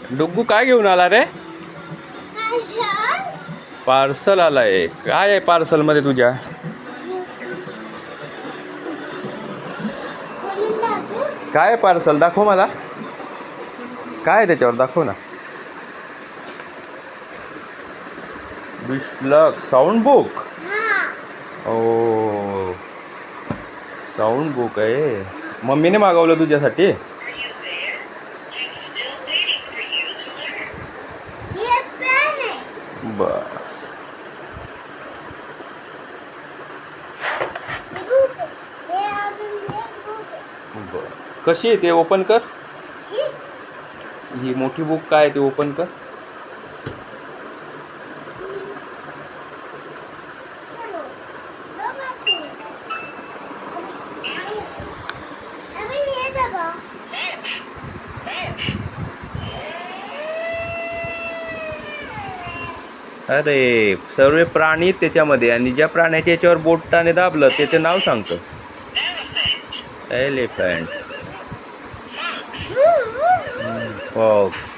डुग्गू काय घेऊन आला रे? पार्सल आलाय. काय आहे पार्सल मध्ये तुझ्या? काय पार्सल दाखव मला. काय त्याच्यावर दाखव ना. विश्लक साऊंड बुक. ओ साऊंड बुक आहे. मम्मीने मागवलं तुझ्यासाठी. बर बर कशी आहे ते ओपन कर. ही मोठी बुक काय ते ओपन कर. अरे सर्व प्राणी त्याच्यामध्ये आणि ज्या प्राण्याच्या याच्यावर बोटाने दाबलं त्याचे नाव सांगतं. Elephant, fox.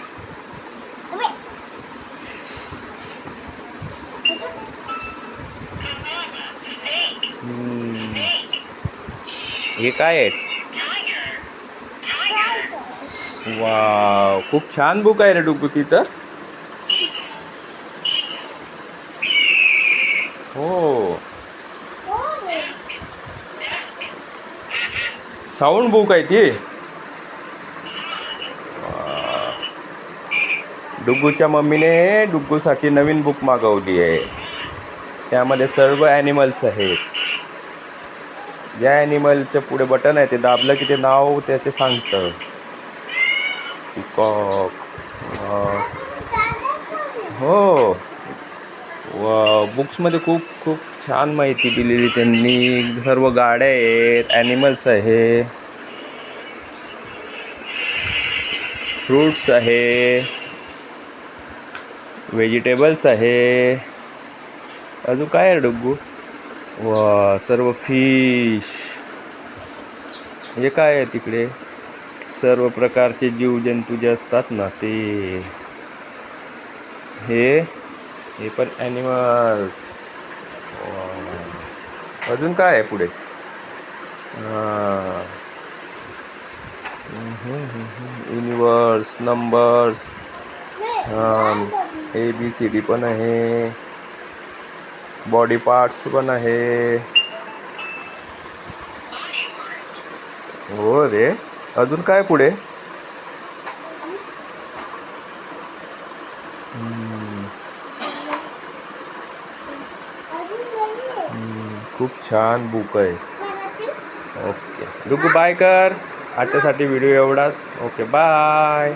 हे काय आहे? वाव खूप छान बुक आहे रे डुग्गू ती तर. हो साऊंड बुक आहे ती. डुग्गूच्या मम्मीने डुग्गूसाठी नवीन बुक मागवली आहे. त्यामध्ये सर्व ॲनिमल्स आहेत. ज्या ॲनिमलच्या पुढे बटन आहे ते दाबलं की ते नाव त्याचे सांगतं. पिकॉक. हो बुक्समध्ये खूप खूप छान माहिती दिलेली त्यांनी. सर्व गाड्या आहेत, ॲनिमल्स आहे, फ्रूट्स आहे, व्हेजिटेबल्स आहे. अजून काय आहे डुग्गू? वा सर्व फिश. हे काय आहे तिकडे? सर्व प्रकारचे जीवजंतू जे असतात ना ते. हे पण ॲनिमल्स. अजून काय आहे पुढे? युनिवर्स, नंबर्स, ABCD पण आहे, बॉडी पार्ट्स पण आहे. हो रे. अजून काय पुढे? खूप छान बुक आहे. ओके डुग्गू बाय कर. आजच्यासाठी व्हिडिओ एवढाच. Okay bye.